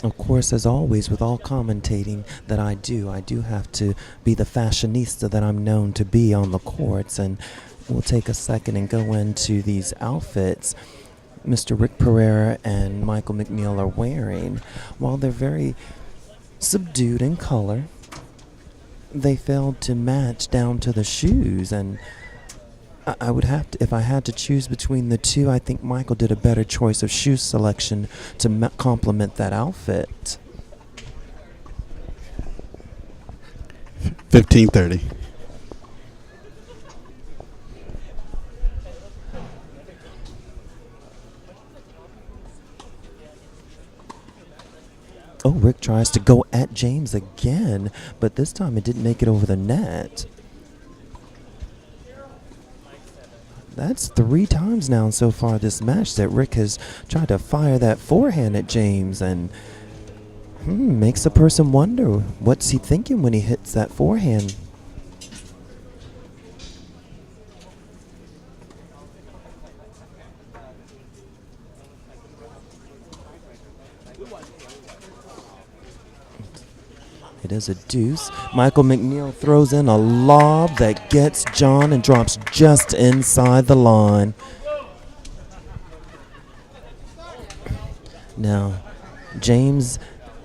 Of course, as always, with all commentating that I do have to be the fashionista that I'm known to be on the courts. And we'll take a second and go into these outfits Mr. Rick Pereira and Michael McNeal are wearing. While they're very subdued in color, they failed to match down to the shoes. And I would have to, if I had to choose between the two, I think Michael did a better choice of shoe selection to complement that outfit. 15:30. Oh, Rick tries to go at James again, but this time it didn't make it over the net. That's 3 times now so far this match that Rick has tried to fire that forehand at James, and makes a person wonder, what's he thinking when he hits that forehand? It is a deuce. Michael McNeal throws in a lob that gets John and drops just inside the line. Now, James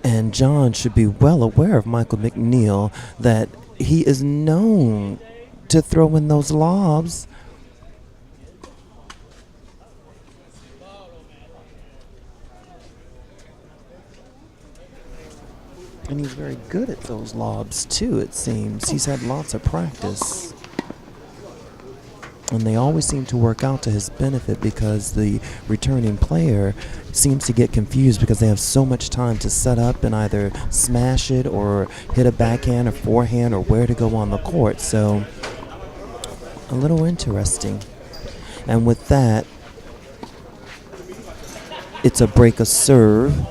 and John should be well aware of Michael McNeal, that he is known to throw in those lobs. And he's very good at those lobs, too, it seems. He's had lots of practice. And they always seem to work out to his benefit because the returning player seems to get confused because they have so much time to set up and either smash it or hit a backhand or forehand or where to go on the court. So, a little interesting. And with that, it's a break of serve.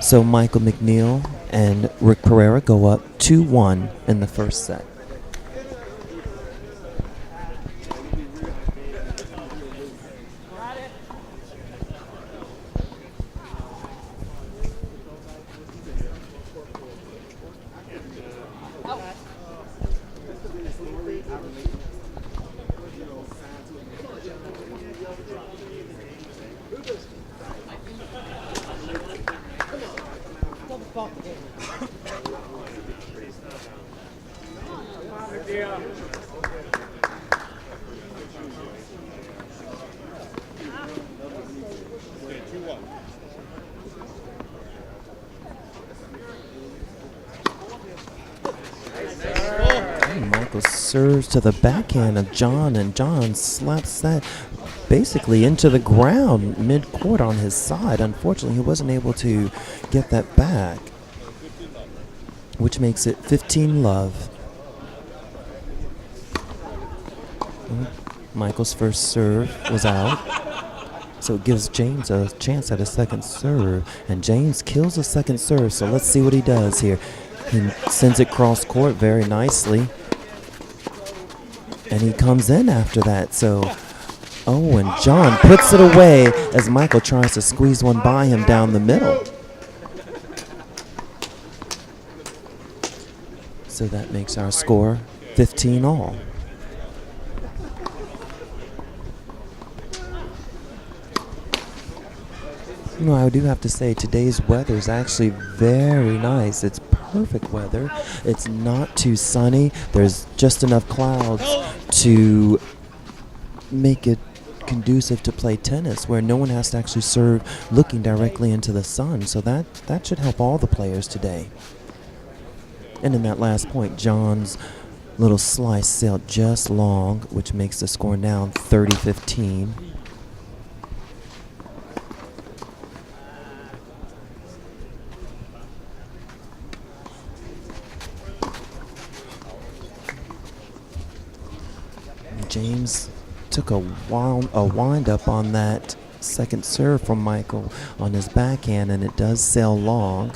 So Michael McNeal and Rick Pereira go up 2-1 in the first set. Michael serves to the backhand of John, and John slaps that basically into the ground mid-court on his side. Unfortunately, he wasn't able to get that back, which makes it 15-love. Michael's first serve was out, so it gives James a chance at a second serve, and James kills a second serve, so let's see what he does here. He sends it cross-court very nicely, and he comes in after that, so... Oh, and John puts it away as Michael tries to squeeze one by him down the middle. So that makes our score 15 all. You know, I do have to say today's weather is actually very nice. It's perfect weather. It's not too sunny. There's just enough clouds to make it conducive to play tennis, where no one has to actually serve looking directly into the sun. So that should help all the players today. And in that last point, John's little slice sailed just long, which makes the score now 30-15. James took a wind up on that second serve from Michael on his backhand, and it does sail long.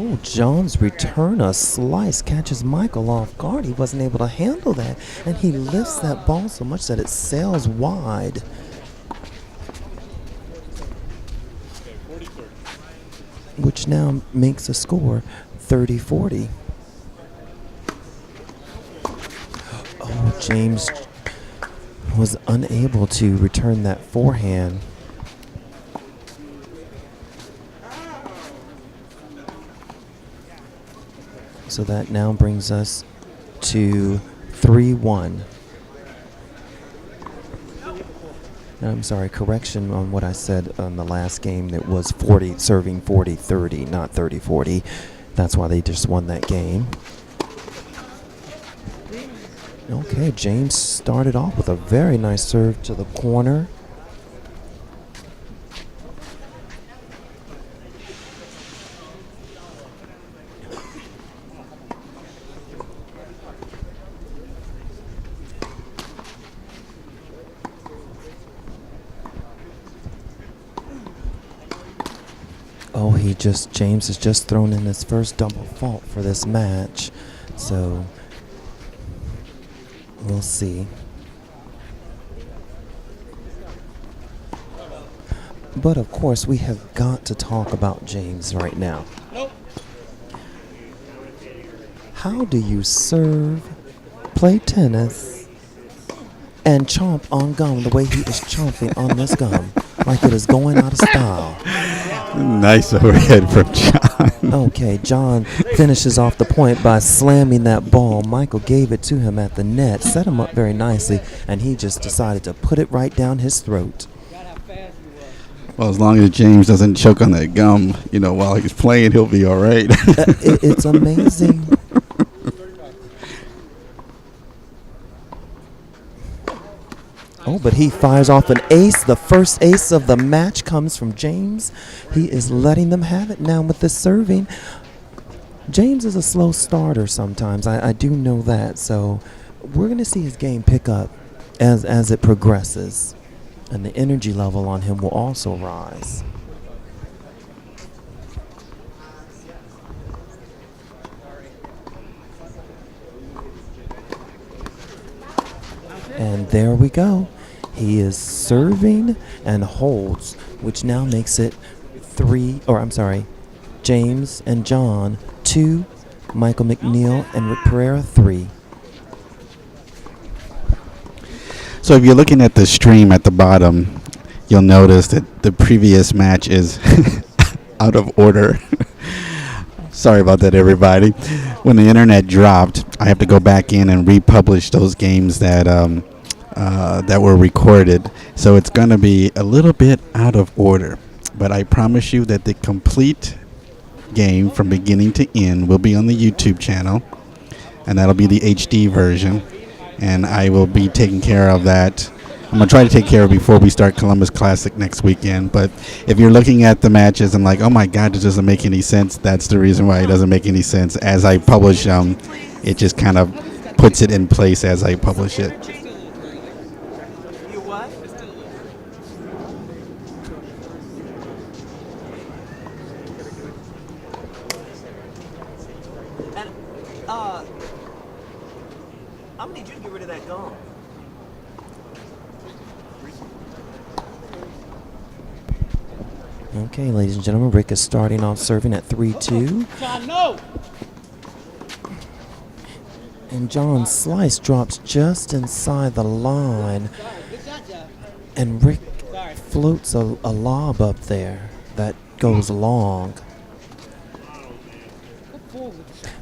Oh, John's return a slice catches Michael off guard. He wasn't able to handle that, and he lifts that ball so much that it sails wide. Which now makes a score 30-40. Oh, James was unable to return that forehand. So that now brings us to 3-1. I'm sorry, correction on what I said on the last game. That was serving 40-30, not 30-40. That's why they just won that game. Okay, James started off with a very nice serve to the corner. Oh, James has just thrown in his first double fault for this match. So, we'll see. But of course, we have got to talk about James right now. How do you serve, play tennis, and chomp on gum the way he is chomping on this gum? Like it is going out of style. Nice overhead from John. Okay, John finishes off the point by slamming that ball. Michael gave it to him at the net, set him up very nicely, and he just decided to put it right down his throat. Well, as long as James doesn't choke on that gum, while he's playing, he'll be all right. It's amazing. Oh, but he fires off an ace. The first ace of the match comes from James. He is letting them have it now with the serving. James is a slow starter sometimes. I do know that. So we're going to see his game pick up as it progresses. And the energy level on him will also rise. And there we go. He is serving and holds, which now makes it James and John 2, Michael McNeal and Rick Pereira 3. So if you're looking at the stream at the bottom, you'll notice that the previous match is out of order. Sorry about that, everybody. When the internet dropped, I have to go back in and republish those games that were recorded. So it's going to be a little bit out of order. But I promise you that the complete game from beginning to end will be on the YouTube channel. And that'll be the HD version. And I will be taking care of that. I'm going to try to take care of it before we start Columbus Classic next weekend. But if you're looking at the matches and like, oh my God, it doesn't make any sense, that's the reason why it doesn't make any sense. As I publish them, it just kind of puts it in place as I publish it. I'm going to need you to get rid of that gum. Okay, ladies and gentlemen, Rick is starting off serving at 3-2. John, no! And John's slice drops just inside the line. And Rick floats a lob up there that goes long.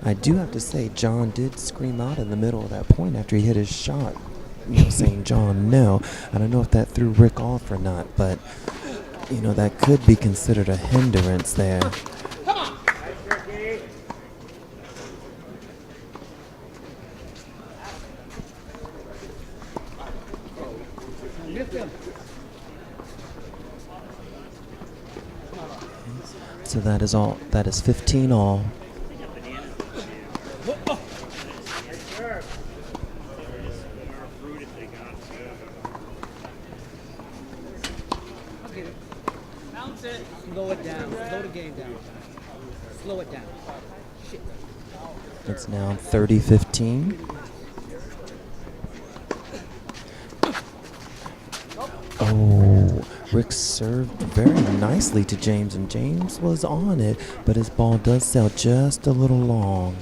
I do have to say, John did scream out in the middle of that point after he hit his shot, saying, John, no. I don't know if that threw Rick off or not, but, that could be considered a hindrance there. So that is all. That is 15 all. Bounce it and slow it down. Slow the game down. Slow it down. Shit. It's now 30-15. Oh, Rick served very nicely to James, and James was on it, but his ball does sail just a little long.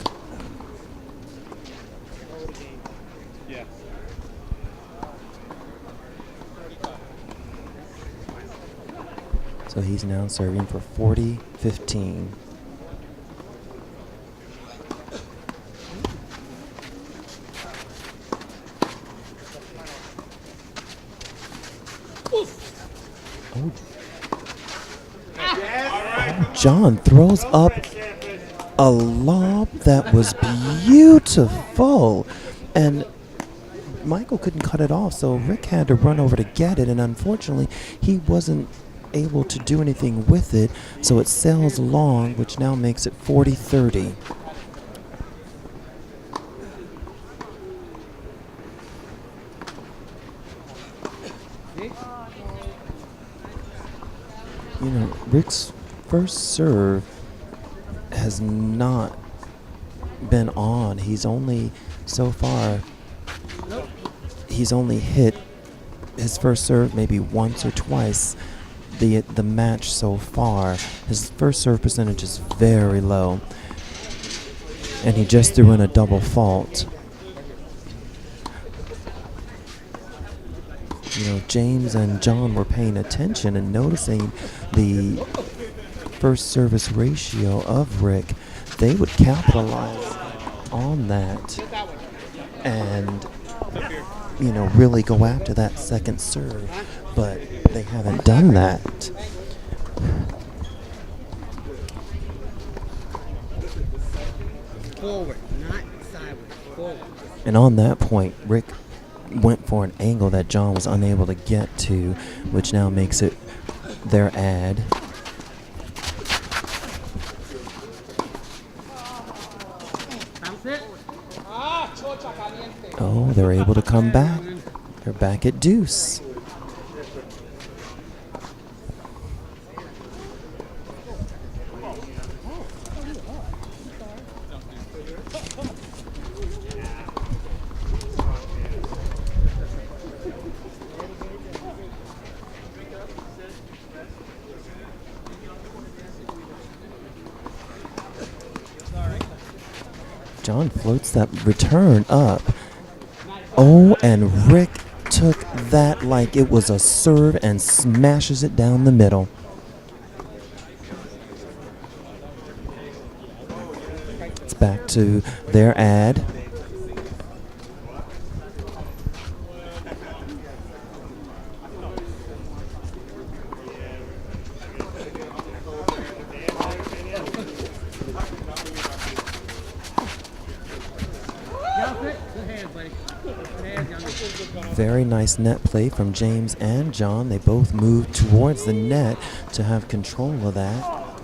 So he's now serving for 40-15. Oh. John throws up a lob that was beautiful, and Michael couldn't cut it off, so Rick had to run over to get it, and unfortunately he wasn't able to do anything with it, so it sails long, which now makes it 40-30. You know, Rick's first serve has not been on. He's only, so far, he's only hit his first serve maybe once or twice the match so far. His first serve percentage is very low, and he just threw in a double fault. You know, James and John were paying attention and noticing the first service ratio of Rick. They would capitalize on that and, you know, really go after that second serve, but they haven't done that. Forward, not sideways. Forward. And on that point, Rick went for an angle that John was unable to get to, which now makes it their ad. Oh, they're able to come back. They're back at deuce. John floats that return up. Oh, and Rick took that like it was a serve and smashes it down the middle. It's back to their ad. Very nice net play from James and John. They both moved towards the net to have control of that,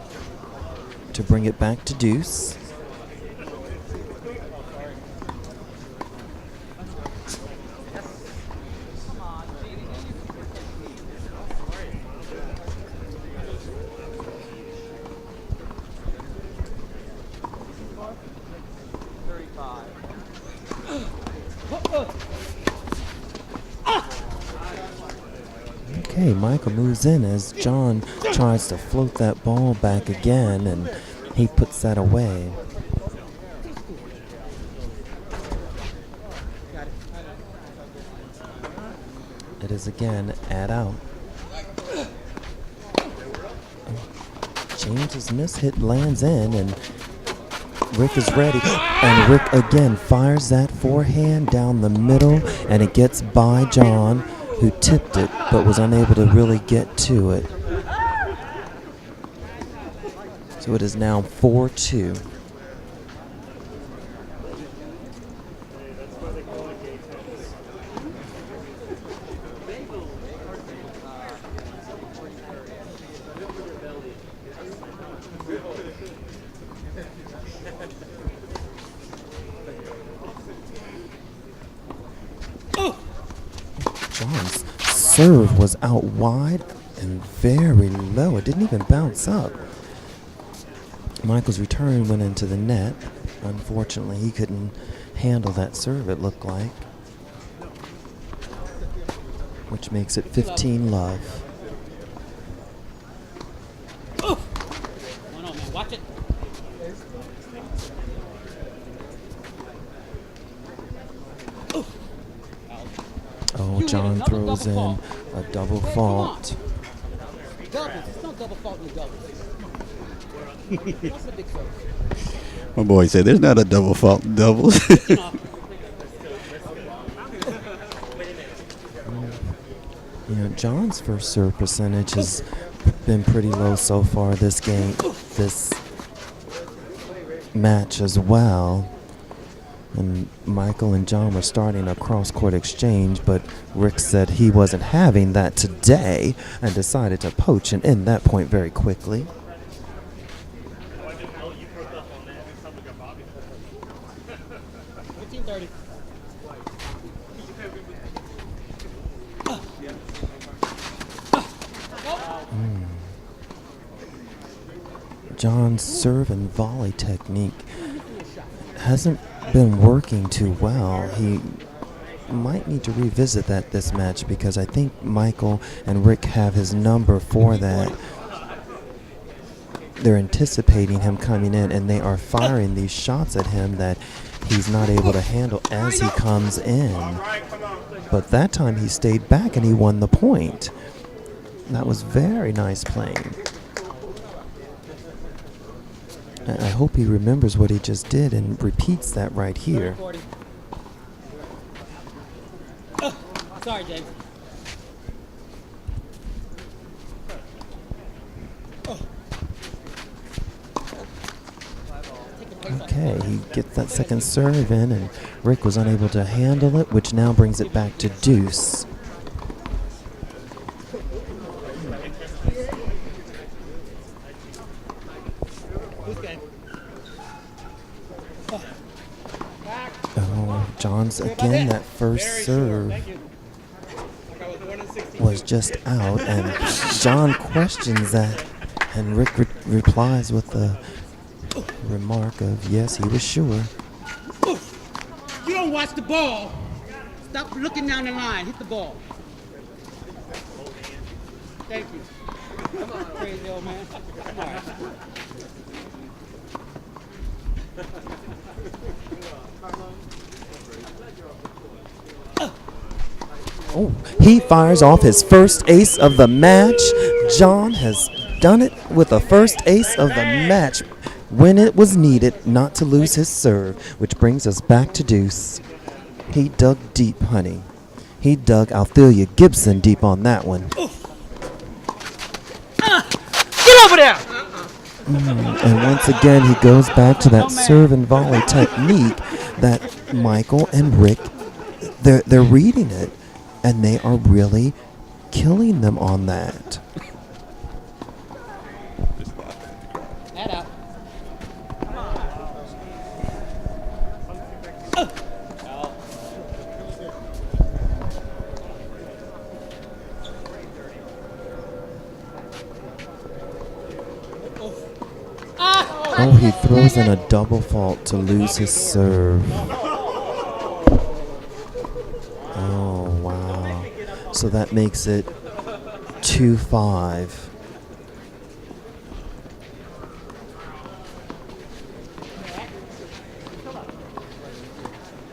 to bring it back to deuce. Okay, Michael moves in as John tries to float that ball back again, and he puts that away. It is again ad out. James's miss hit lands in, and Rick is ready. And Rick again fires that forehand down the middle, and it gets by John, who tipped it but was unable to really get to it. So it is now 4-2. John's serve was out wide and very low. It didn't even bounce up. Michael's return went into the net. Unfortunately, he couldn't handle that serve, it looked like, which makes it 15-love. One on, man. Watch it. Oh, John throws in a double fault. Doubles. It's no double fault in the doubles. What's the big serve? My boy said there's not a double fault in doubles. You know, John's first serve percentage has been pretty low so far this game, this match as well. And Michael and John were starting a cross-court exchange, but Rick said he wasn't having that today and decided to poach and end that point very quickly. John's serve and volley technique hasn't been working too well. He might need to revisit that this match because I think Michael and Rick have his number for that. They're anticipating him coming in and they are firing these shots at him that he's not able to handle as he comes in. But that time he stayed back and he won the point. That was very nice playing. I hope he remembers what he just did and repeats that right here. Sorry, James. Okay, he gets that second serve in, and Rick was unable to handle it, which now brings it back to deuce. Oh, John's again, that first serve was just out, and John questions that, and Rick replies with the remark of, yes, he was sure. You don't watch the ball. Stop looking down the line. Hit the ball. Thank you. Come on, crazy old man. All right. Oh, he fires off his first ace of the match. John has done it with the first ace of the match when it was needed not to lose his serve, which brings us back to deuce. He dug deep, honey. He dug Althea Gibson deep on that one. Get over there! And once again, he goes back to that serve and volley technique that Michael and Rick, they're reading it, and they are really killing them on that. That out. Oh, he throws in a double fault to lose his serve. Oh, wow. So that makes it 2-5.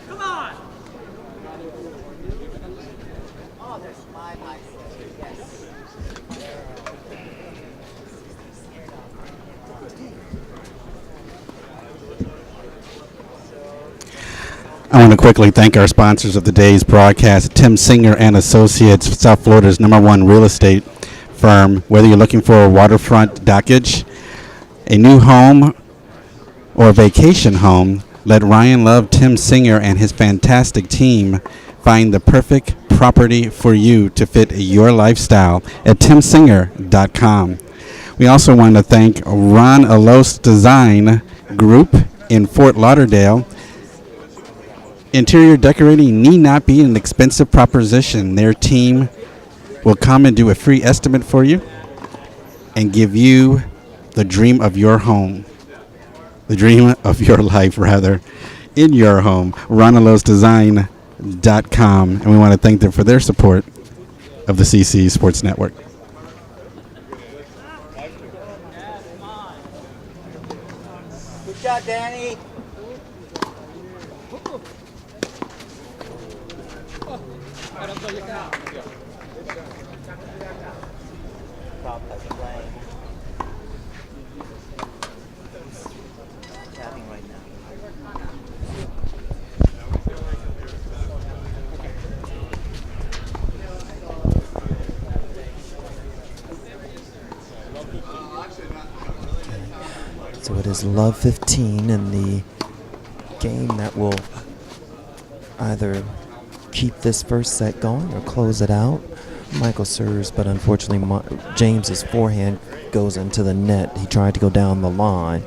Come on! I want to quickly thank our sponsors of the day's broadcast, Tim Singer and Associates, South Florida's #1 real estate firm. Whether you're looking for a waterfront dockage, a new home, or a vacation home, let Ryan Love, Tim Singer, and his fantastic team find the perfect property for you to fit your lifestyle at timsinger.com. We also want to thank Ron Alos Design Group in Fort Lauderdale. Interior decorating need not be an expensive proposition. Their team will come and do a free estimate for you and give you the dream of your home. the dream of your life, rather, in your home. RonalosDesign.com, and we want to thank them for their support of the CC Sports Network. Good shot, Danny. Prop has playing. Tapping right now. So it is love 15 in the game that will either keep this first set going or close it out. Michael serves, but unfortunately James's forehand goes into the net. He tried to go down the line.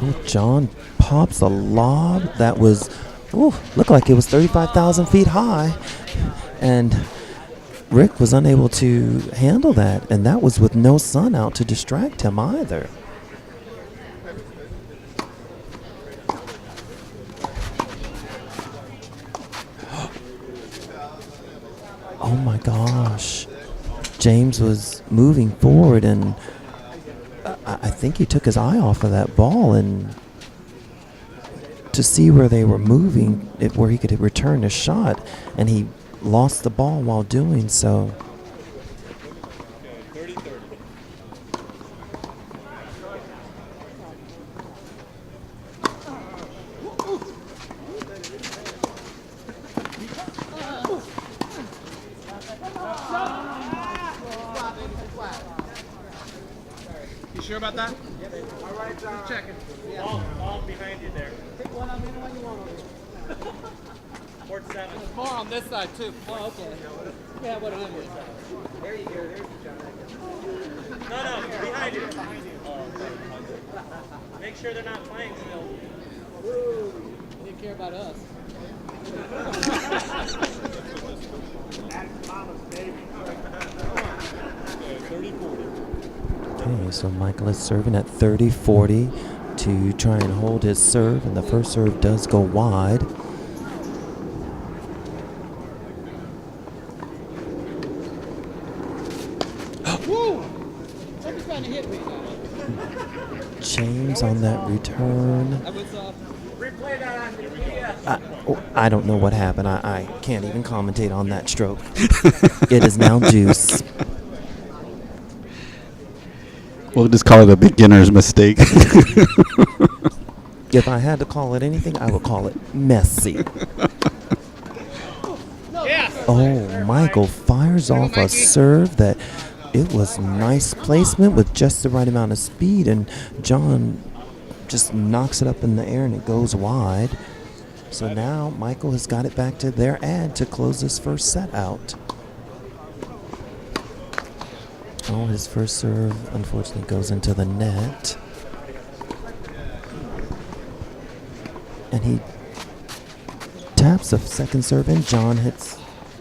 Ooh, John pops a lob that was, looked like it was 35,000 feet high. And Rick was unable to handle that, and that was with no sun out to distract him either. Oh my gosh. James was moving forward, and I think he took his eye off of that ball, and to see where they were moving, where he could return a shot, and he lost the ball while doing so. You sure about that? All right, John. Checking. All behind you there. Pick one of anyone you want. Court 7. There's more on this side too. Oh, okay. Yeah, what on this side? There you go. There's the John. No, behind you. Make sure they're not playing still. Woo. They didn't care about us. That's mama's baby. Okay, so Michael is serving at 30-40 to try and hold his serve, and the first serve does go wide. Woo! Somebody's trying to hit me. James on that return. That was Replay that on the I don't know what happened. I can't even commentate on that stroke. It is now deuce. We'll just call it a beginner's mistake. If I had to call it anything, I would call it messy. Oh, Michael fires off a serve that it was nice placement with just the right amount of speed, and John just knocks it up in the air and it goes wide. So now Michael has got it back to their ad to close this first set out. Oh, his first serve unfortunately goes into the net. And he taps a second serve, and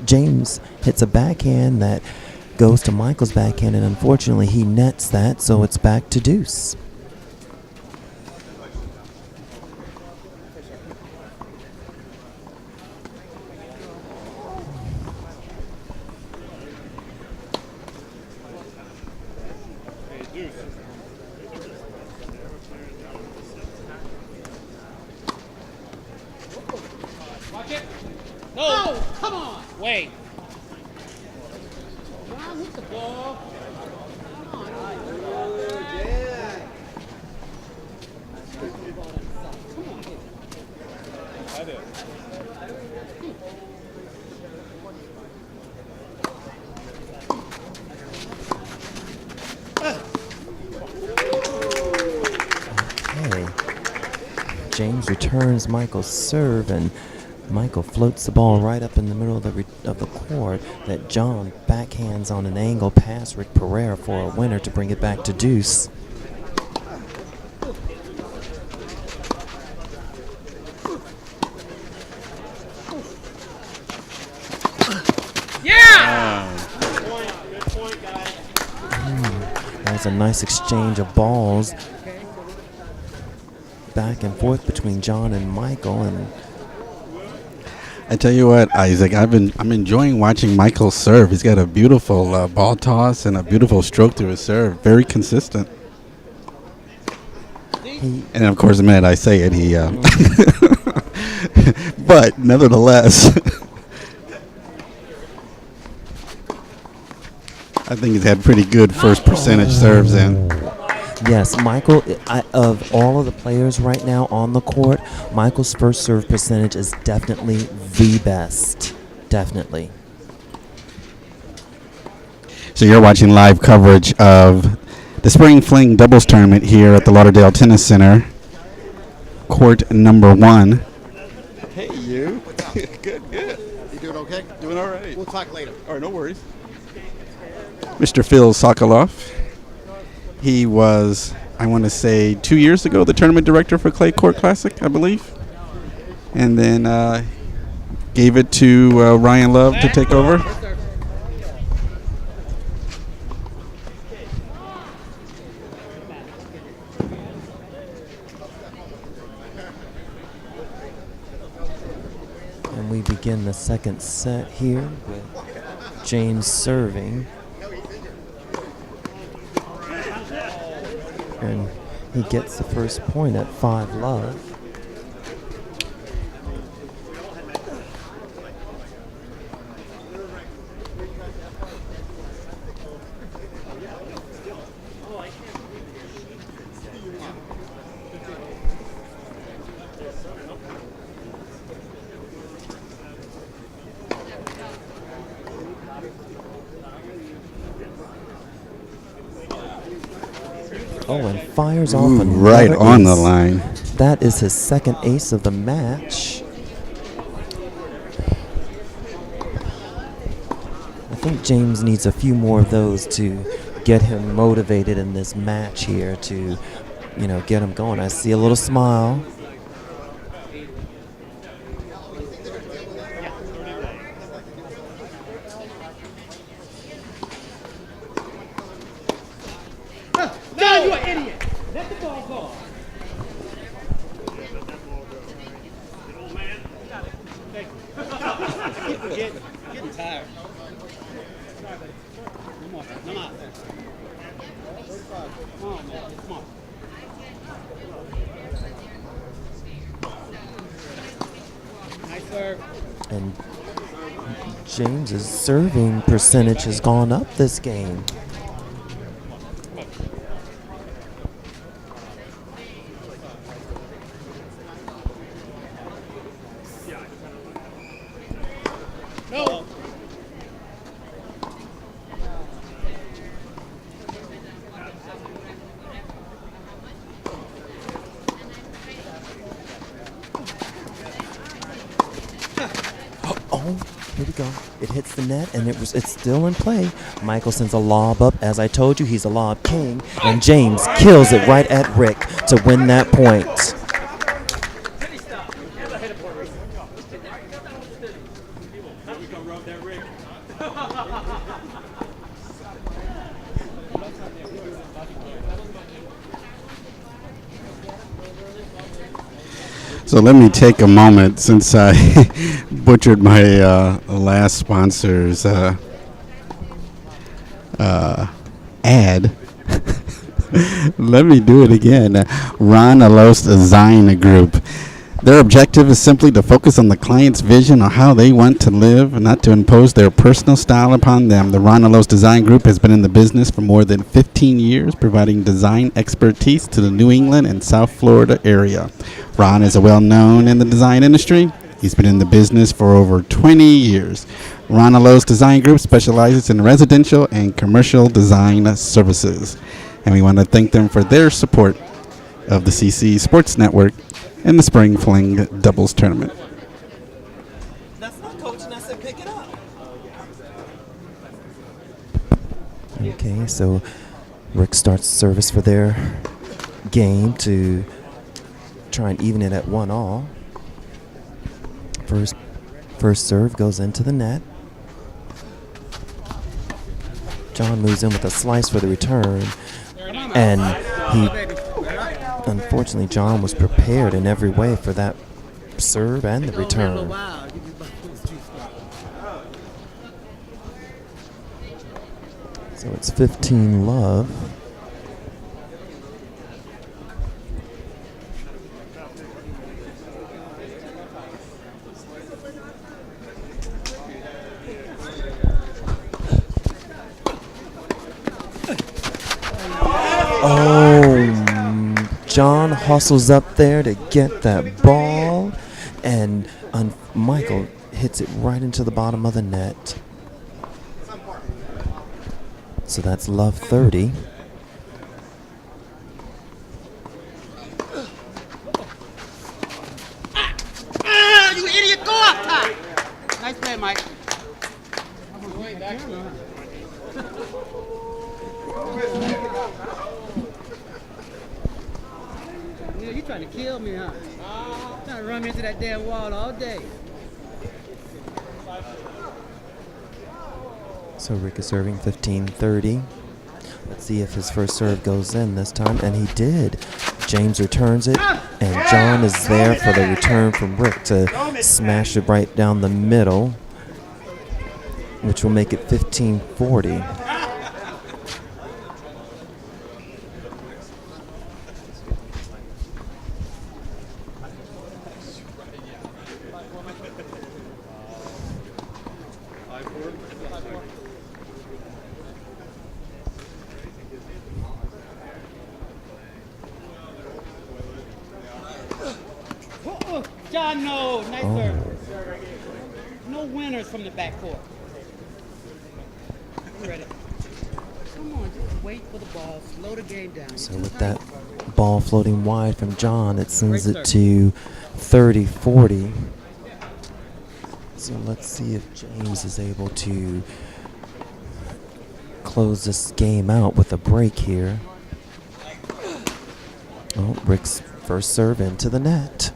James hits a backhand that goes to Michael's backhand, and unfortunately he nets that, so it's back to deuce. no! Come on! Wait. John, hit the ball. Come on. Okay. James returns Michael's serve, and Michael floats the ball right up in the middle of the court that John backhands on an angle past Rick Pereira for a winner to bring it back to deuce. There's a nice exchange of balls back and forth between John and Michael, and I tell you what, Isaac, I'm enjoying watching Michael serve. He's got a beautiful ball toss and a beautiful stroke to his serve. Very consistent. And of course, the minute I say it, he. But nevertheless, I think he's had pretty good first percentage serves in. yes, Michael, of all of the players right now on the court, Michael's first serve percentage is definitely the best. Definitely. So you're watching live coverage of the Spring Fling Doubles Tournament here at the Lauderdale Tennis Center, court number 1. Hey, you. Good. You doing okay? Doing all right. We'll talk later. All right, no worries. Mr. Phil Sokoloff. He was, I want to say, 2 years ago, the tournament director for Clay Court Classic, I believe. And then gave it to Ryan Love to take over. And we begin the second set here with James serving. And he gets the first point at 5-love. Oh, and fires off another Right on the ace. line. That is his second ace of the match. I think James needs a few more of those to get him motivated in this match here to, get him going. I see a little smile. No, you an idiot. Let the ball go. Getting tired. Come on. Come on, man. Come on. Nice serve. And James's serving percentage has gone up this game. No. Oh, here we go. It hits the net, and it's still in play. Michael sends a lob up. As I told you, he's a lob king, and James kills it right at Rick to win that point. So let me take a moment, since I butchered my last sponsor's ad. Let me do it again. Ron Alost Design Group. Their objective is simply to focus on the client's vision on how they want to live and not to impose their personal style upon them. The Ron Alost Design Group has been in the business for more than 15 years, providing design expertise to the New England and South Florida area. Ron is well known in the design industry. He's been in the business for over 20 years. Ron Alost Design Group specializes in residential and commercial design services. And we want to thank them for their support of the CC Sports Network and the Spring Fling Doubles Tournament. That's not coaching. I said pick it up. Okay, so Rick starts service for their game to try and even it at 1-all. First serve goes into the net. John moves in with a slice for the return. And he, Baby. unfortunately, John was prepared in every way for that serve and the return. Wow. Give me about those two stuff. So it's 15-love. Oh, John hustles up there to get that ball, and Michael hits it right into the bottom of the net. So that's love 30. You idiot! Go up top. Nice play, Mike. Yeah, you trying to kill me, huh? Trying to run me into that damn wall all day. So Rick is serving 15-30. Let's see if his first serve goes in this time, and he did. James returns it, and John is there for the return from Rick to smash it right down the middle, which will make it 15-40. John, no. Nice serve. No winners from the backcourt. You ready? Come on, just wait for the ball. Slow the game down. So with that ball floating wide from John, it sends it to 30-40. So let's see if James is able to close this game out with a break here. Oh, Rick's first serve into the net.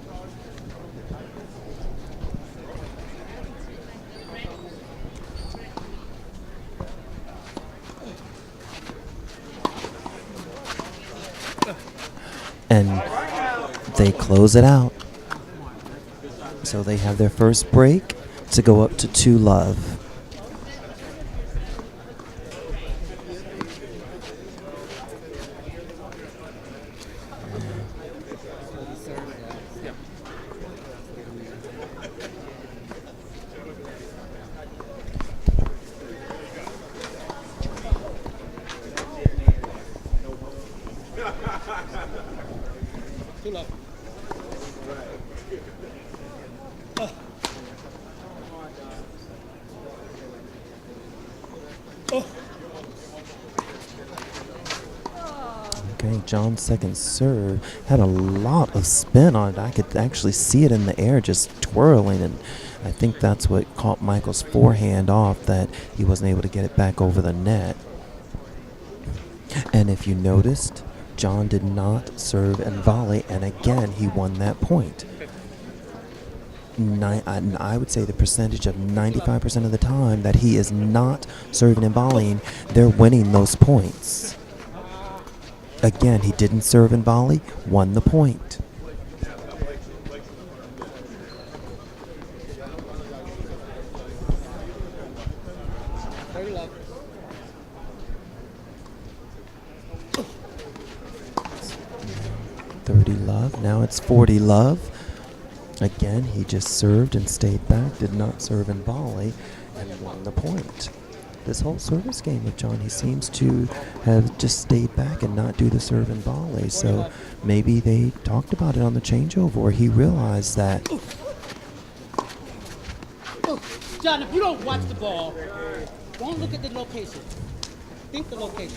And they close it out. So they have their first break to go up to 2-love. Too low. Okay, John's second serve had a lot of spin on it. I could actually see it in the air just twirling, and I think that's what caught Michael's forehand off, that he wasn't able to get it back over the net. And if you noticed, John did not serve and volley, and again, he won that point. I would say the percentage of 95% of the time that he is not serving and volleying, they're winning those points. Again, he didn't serve and volley, won the point. Very low. Love. Now it's 40-love. Again, he just served and stayed back, did not serve and volley, and won the point. This whole service game with John, he seems to have just stayed back and not do the serve and volley. So maybe they talked about it on the changeover, or he realized that. John, if you don't watch the ball, don't look at the location. Think the location.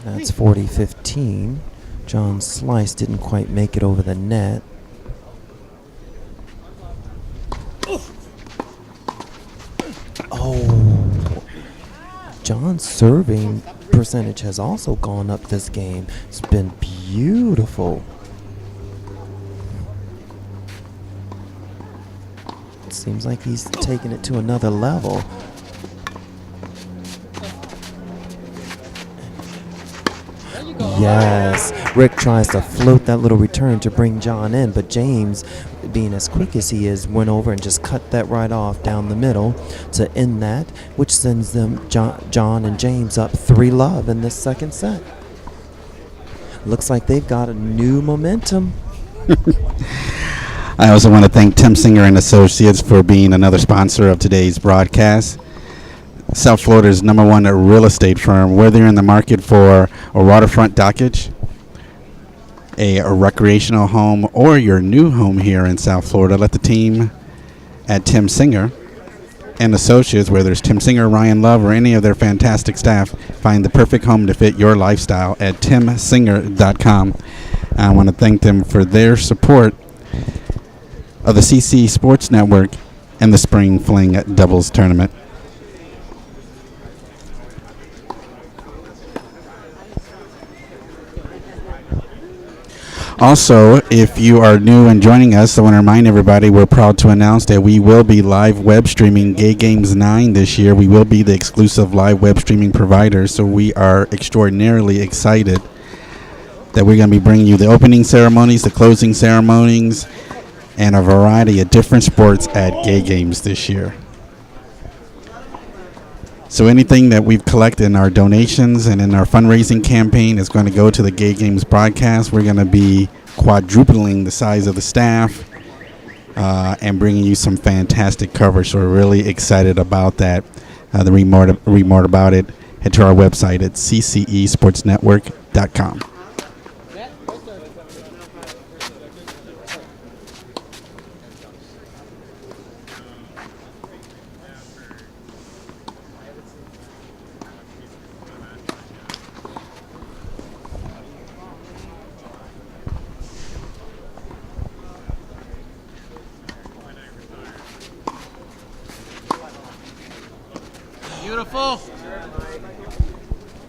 That's 40-15. John's slice didn't quite make it over the net. Oh, John's serving percentage has also gone up this game. It's been beautiful. It seems like he's taking it to another level. Yes. Rick tries to float that little return to bring John in, but James, being as quick as he is, went over and just cut that right off down the middle to end that, which sends them John and James up 3-love in this second set. Looks like they've got a new momentum. I also want to thank Tim Singer and Associates for being another sponsor of today's broadcast. South Florida's #1 real estate firm. Whether you're in the market for a waterfront dockage, a recreational home, or your new home here in South Florida, let the team at Tim Singer and Associates, whether it's Tim Singer, Ryan Love, or any of their fantastic staff, find the perfect home to fit your lifestyle at timsinger.com. I want to thank them for their support of the CC Sports Network and the Spring Fling Doubles Tournament. Also, if you are new and joining us, I want to remind everybody we're proud to announce that we will be live web streaming Gay Games 9 this year. We will be the exclusive live web streaming provider, so we are extraordinarily excited that we're going to be bringing you the opening ceremonies, the closing ceremonies, and a variety of different sports at Gay Games this year. So anything that we've collected in our donations and in our fundraising campaign is going to go to the Gay Games broadcast. We're going to be quadrupling the size of the staff and bringing you some fantastic coverage. So we're really excited about that. To read more about it, head to our website at ccesportsnetwork.com. Beautiful.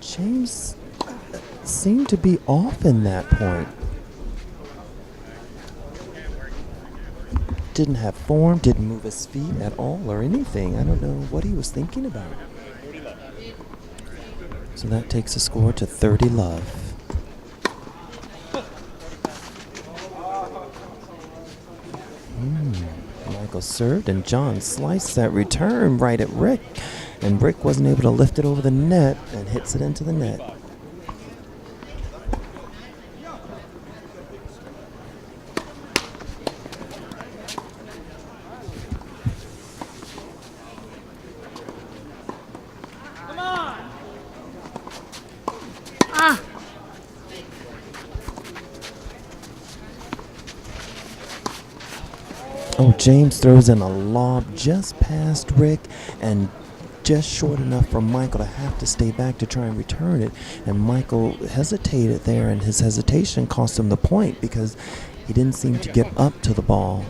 James seemed to be off in that point. Didn't have form, didn't move his feet at all or anything. I don't know what he was thinking about. So that takes the score to 30-love. Michael served and John sliced that return right at Rick. And Rick wasn't able to lift it over the net and hits it into the net. Come on. Oh, James throws in a lob just past Rick and just short enough for Michael to have to stay back to try and return it. And Michael hesitated there, and his hesitation cost him the point because he didn't seem to get up to the ball,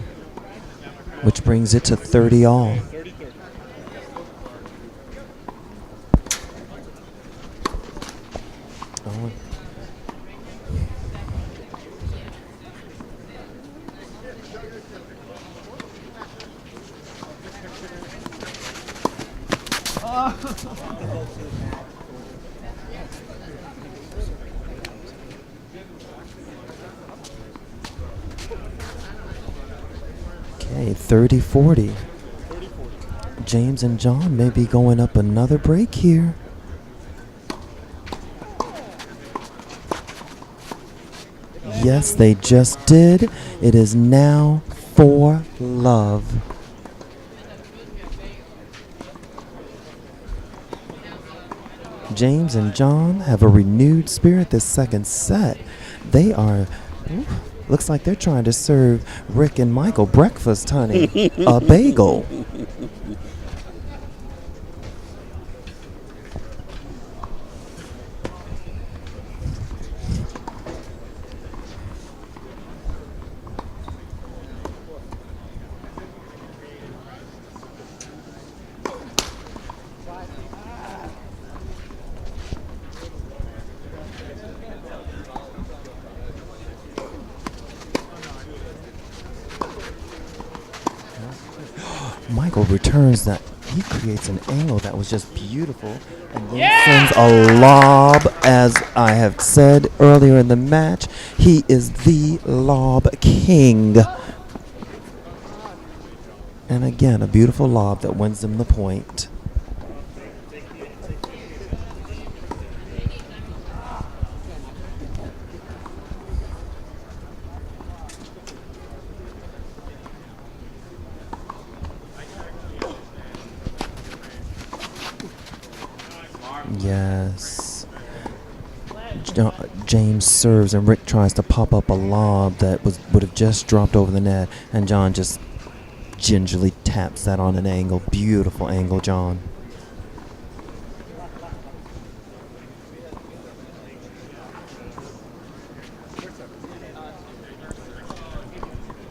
which brings it to 30-all. Oh. Okay, 30-40. James and John may be going up another break here. Yes, they just did. It is now 4-love. James and John have a renewed spirit this second set. They are, looks like they're trying to serve Rick and Michael breakfast, honey. A bagel. Michael returns that he creates an angle that was just beautiful, and then sends a lob. As I have said earlier in the match, he is the lob king. And again, a beautiful lob that wins them the point. Yes. James serves and Rick tries to pop up a lob that would have just dropped over the net, and John just gingerly taps that on an angle. Beautiful angle, John.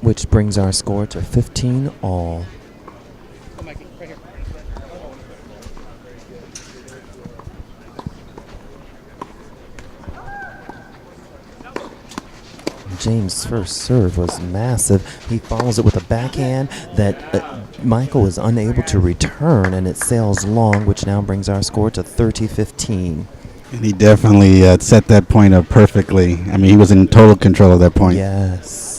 Which brings our score to 15 all. Come back, right here. James' first serve was massive. He follows it with a backhand that Michael is unable to return, and it sails long, which now brings our score to 30-15. And he definitely set that point up perfectly. I mean, he was in total control of that point. Yes.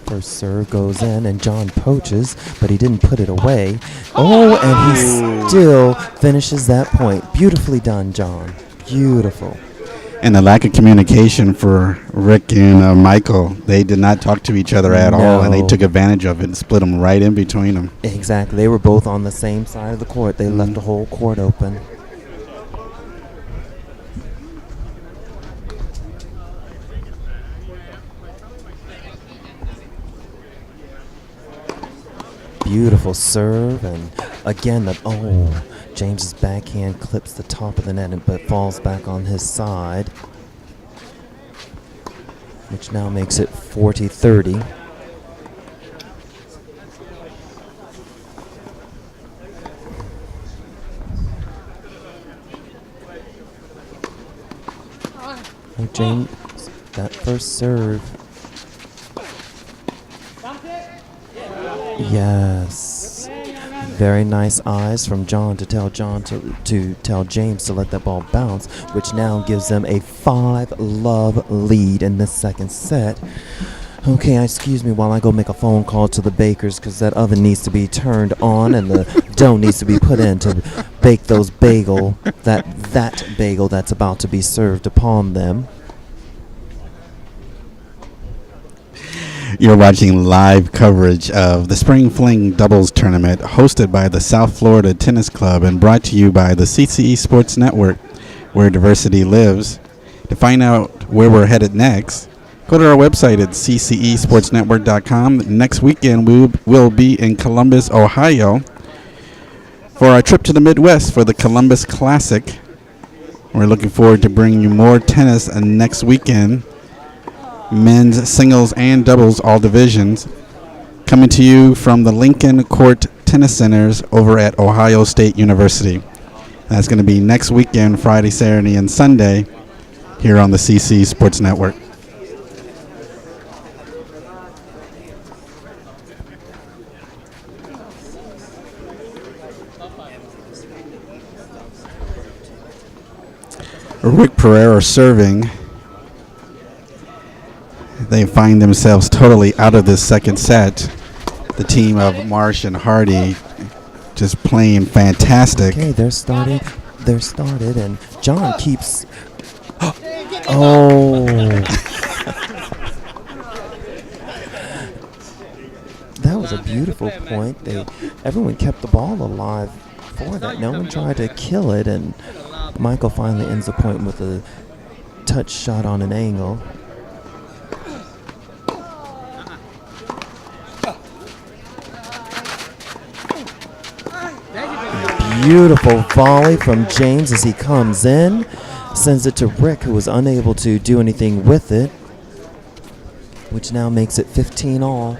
First serve goes in, and John poaches, but he didn't put it away. Oh, and he still finishes that point. Beautifully done, John. Beautiful. And the lack of communication for Rick and Michael, they did not talk to each other at all, and they No. took advantage of it and split them right in between them. Exactly. They were both on the same side of the court. They left the whole court open. Beautiful serve, and again, James's backhand clips the top of the net, but falls back on his side, which now makes it 40-30. Oh, James, that first serve. Yes. Very nice eyes from John to tell James to let that ball bounce, which now gives them a 5-love lead in this second set. Okay, excuse me while I go make a phone call to the bakers, because that oven needs to be turned on and the dough needs to be put in to bake those that bagel that's about to be served upon them. You're watching live coverage of the Spring Fling Doubles Tournament hosted by the South Florida Tennis Club and brought to you by the CCE Sports Network, where diversity lives. To find out where we're headed next, go to our website at ccesportsnetwork.com. Next weekend, we will be in Columbus, Ohio for our trip to the Midwest for the Columbus Classic. We're looking forward to bringing you more tennis next weekend. Men's singles and doubles, all divisions, coming to you from the Lincoln Court Tennis Centers over at Ohio State University. That's going to be next weekend, Friday, Saturday, and Sunday, here on the CC Sports Network. Rick Pereira serving. They find themselves totally out of this second set. The team of Marsh and Hardy just playing fantastic. Okay, they're started, and John keeps... Oh. That was a beautiful point. Everyone kept the ball alive for that. No one tried to kill it, and Michael finally ends the point with a touch shot on an angle. Beautiful volley from James as he comes in, sends it to Rick, who was unable to do anything with it, which now makes it 15 all.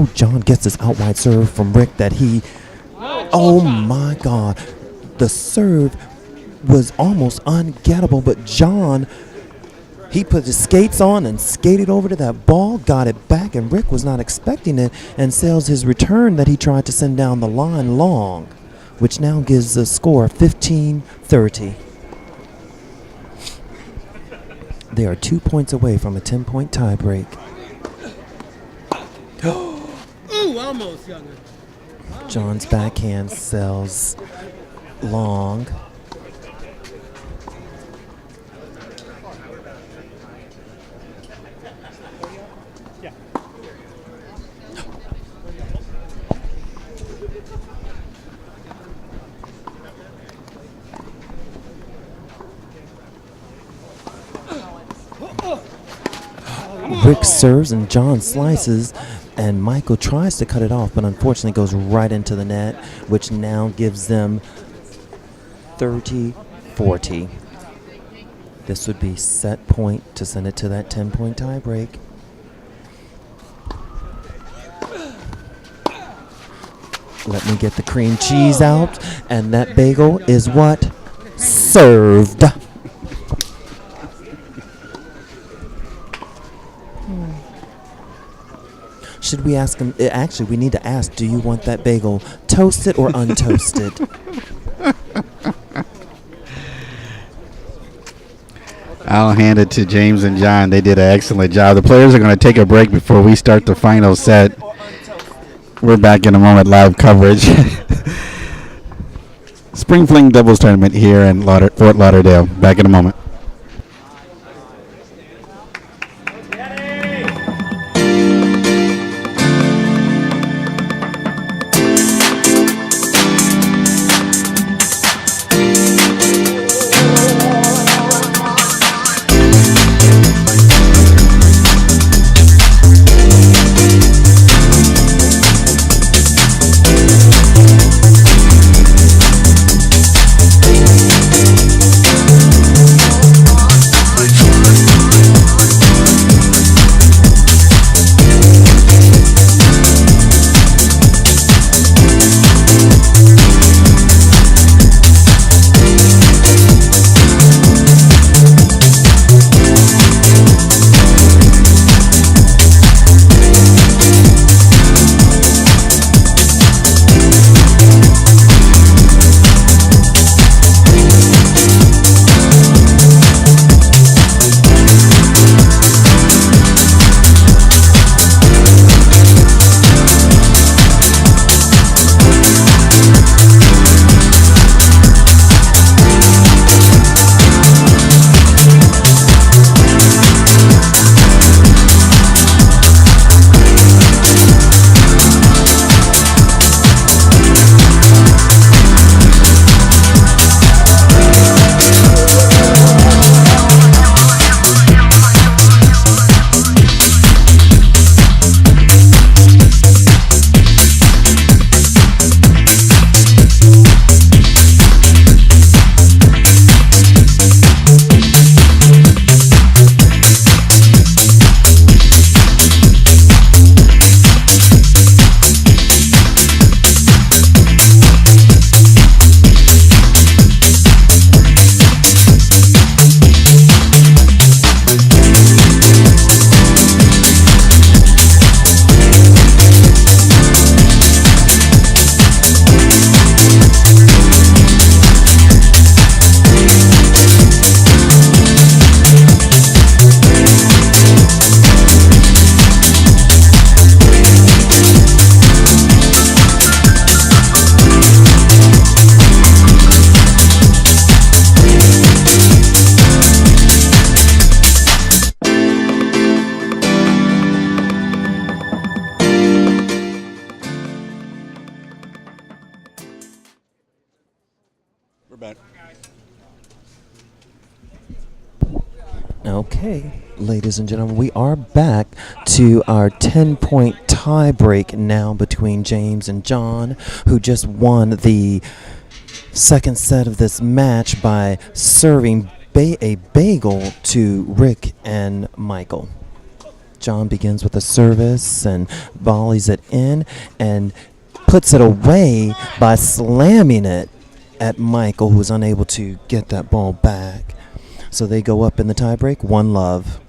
Oh, John gets this out wide serve from Rick that he. Oh my God. The serve was almost ungettable, but John, he put his skates on and skated over to that ball, got it back, and Rick was not expecting it and sails his return that he tried to send down the line long, which now gives the score 15-30. They are 2 points away from a 10-point tiebreak. Ooh, almost, younger. John's backhand sails long. Rick serves and John slices, and Michael tries to cut it off, but unfortunately goes right into the net, which now gives them 30-40. This would be set point to send it to that 10-point tiebreak. Let me get the cream cheese out, and that bagel is what? Served. Should we ask him? Actually, we need to ask, do you want that bagel toasted or untoasted? I'll hand it to James and John. They did an excellent job. The players are going to take a break before we start the final set. We're back in a moment, live coverage. Spring Fling doubles tournament here in Fort Lauderdale. Back in a moment. Okay, ladies and gentlemen, we are back to our 10-point tie break now between James and John, who just won the second set of this match by serving a bagel to Rick and Michael. John begins with a service and volleys it in and puts it away by slamming it at Michael, who was unable to get that ball back. So they go up in the tiebreak, 1-love.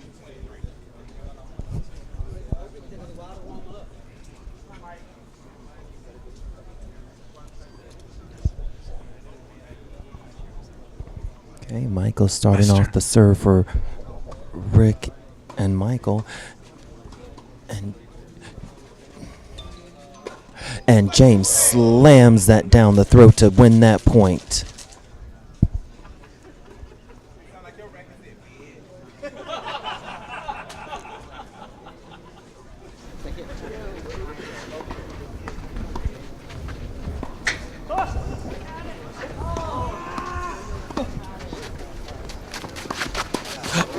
Okay, Michael starting off the serve for Rick and Michael. And James slams that down the throat to win that point.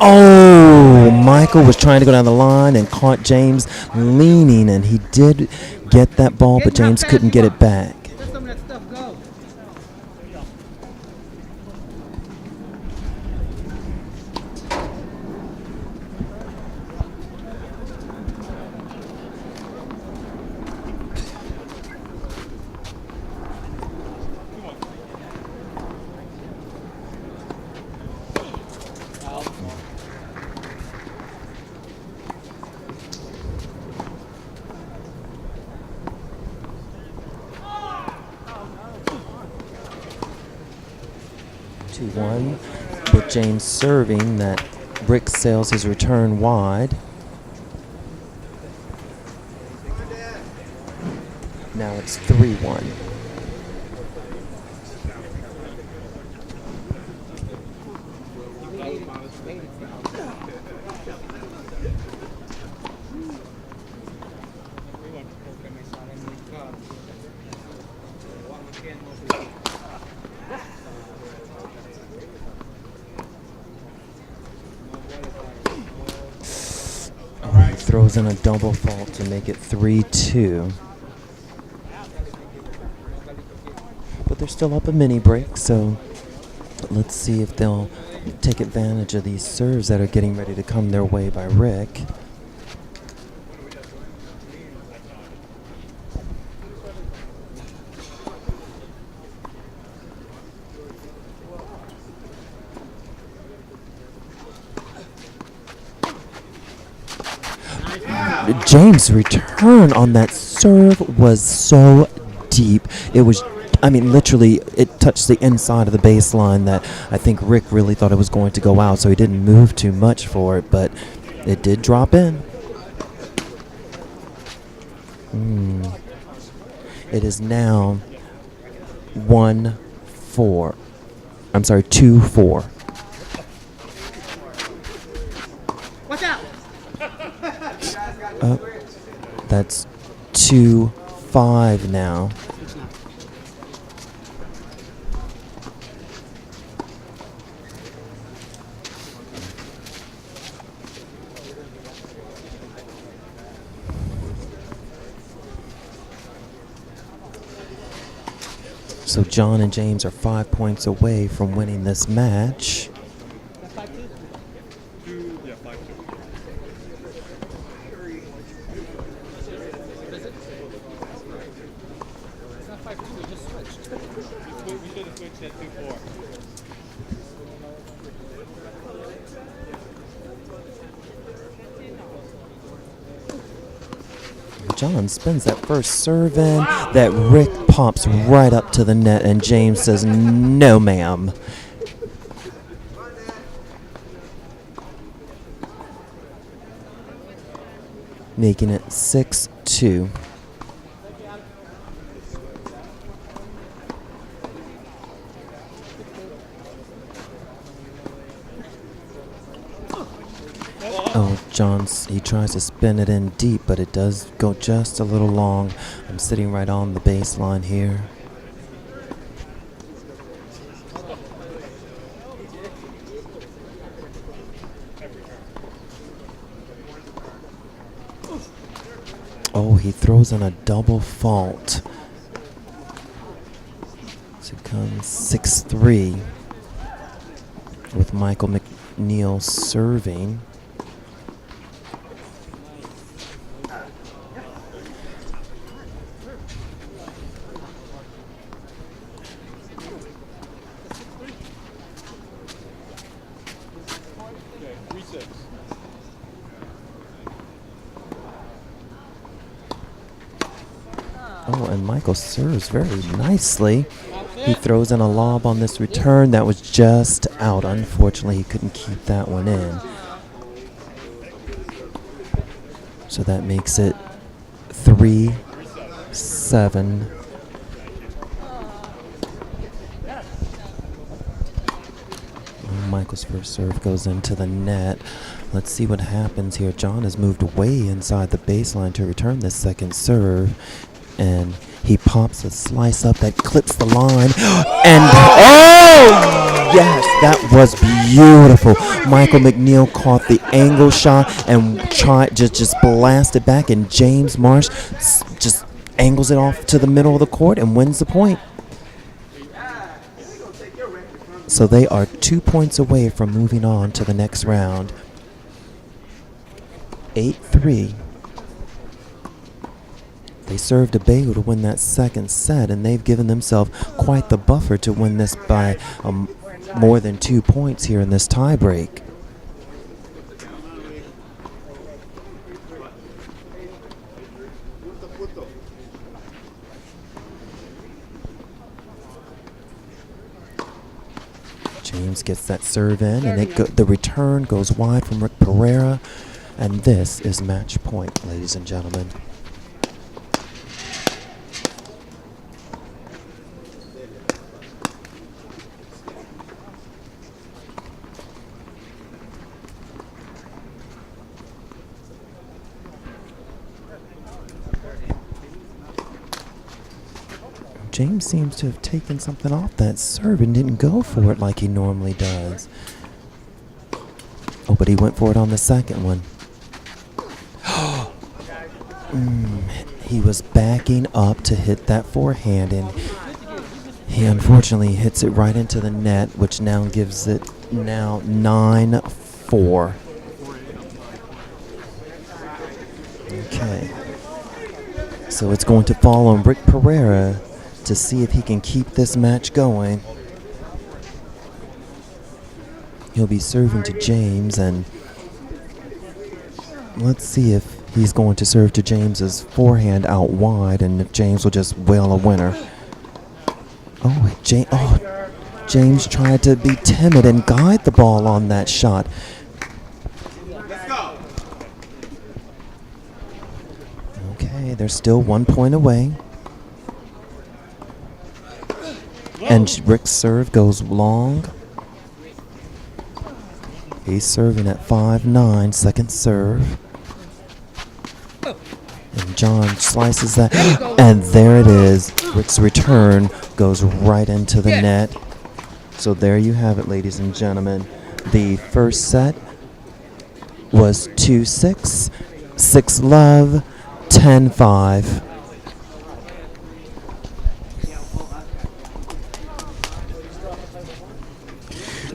Oh, Michael was trying to go down the line and caught James leaning, and he did get that ball, but James couldn't get it back. Let some of that stuff go. One with James serving that Rick sails his return wide. Now it's 3-1. Throws in a double fault to make it 3-2. But they're still up a mini break, so let's see if they'll take advantage of these serves that are getting ready to come their way by Rick. James' return on that serve was so deep. It was, I mean, literally, it touched the inside of the baseline that I think Rick really thought it was going to go out, so he didn't move too much for it, but it did drop in. It is now 1-4. I'm sorry, 2-4. Watch out! That's 2-5 now. So John and James are 5 points away from winning this match. That's 5-2. Yeah, 5-2. It's not 5-2, they just switched. We should have switched at 2-4. John spins that first serve in, that Rick pops right up to the net, and James says, "No, ma'am." Making it 6-2. Oh, he tries to spin it in deep, but it does go just a little long. I'm sitting right on the baseline here. Oh, he throws in a double fault. So it comes 6-3 with Michael McNeal serving. and Michael serves very nicely. He throws in a lob on this return that was just out. Unfortunately, he couldn't keep that one in. So that makes it 3-7. Michael's first serve goes into the net. Let's see what happens here. John has moved way inside the baseline to return this second serve. And he pops a slice up that clips the line. And, oh, yes, that was beautiful. Michael McNeal caught the angle shot and tried just blasted back. And James Marsh just angles it off to the middle of the court and wins the point. So they are 2 points away from moving on to the next round. 8-3. They served a bagel to win that second set, and they've given themselves quite the buffer to win this by more than 2 points here in this tiebreak. James gets that serve in, and the return goes wide from Rick Pereira, and this is match point, ladies and gentlemen. James seems to have taken something off that serve and didn't go for it like he normally does. Oh, but he went for it on the second one. He was backing up to hit that forehand, and he unfortunately hits it right into the net, which now gives it now 9-4. Okay. So it's going to fall on Rick Pereira to see if he can keep this match going. He'll be serving to James, and let's see if he's going to serve to James's forehand out wide, and if James will just wail a winner. James tried to be timid and guide the ball on that shot. Okay, they're still 1 point away. And Rick's serve goes long. He's serving at 5-9, second serve. And John slices that, and there it is. Rick's return goes right into the net. So there you have it, ladies and gentlemen. The first set was 2-6, 6-love, 10-5.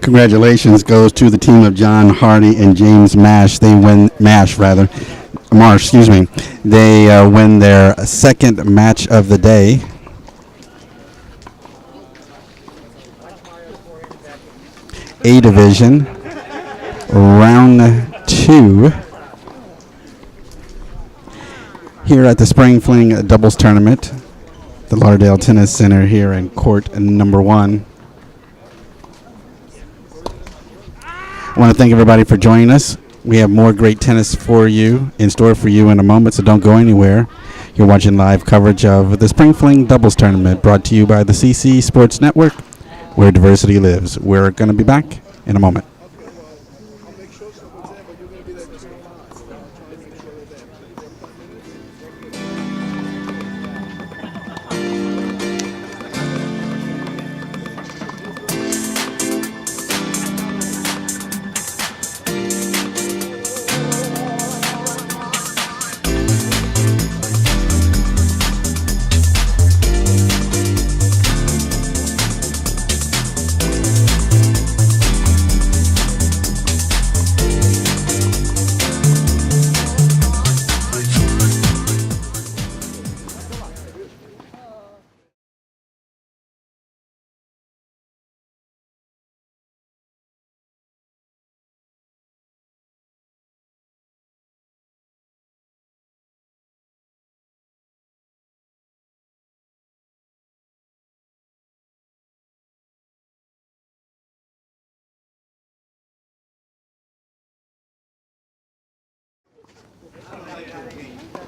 Congratulations goes to the team of John Hardy and James Marsh. They win Marsh. They win their second match of the day. A division, round 2. Here at the Spring Fling doubles tournament, the Lauderdale Tennis Center here in court number 1. I want to thank everybody for joining us. We have more great tennis for you, in store for you in a moment, so don't go anywhere. You're watching live coverage of the Spring Fling Doubles Tournament, brought to you by the CC Sports Network, where diversity lives. We're going to be back in a moment.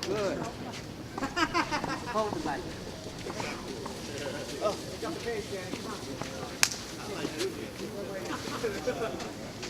Good. Hold the bike. Oh, you got the page, Danny. Come on.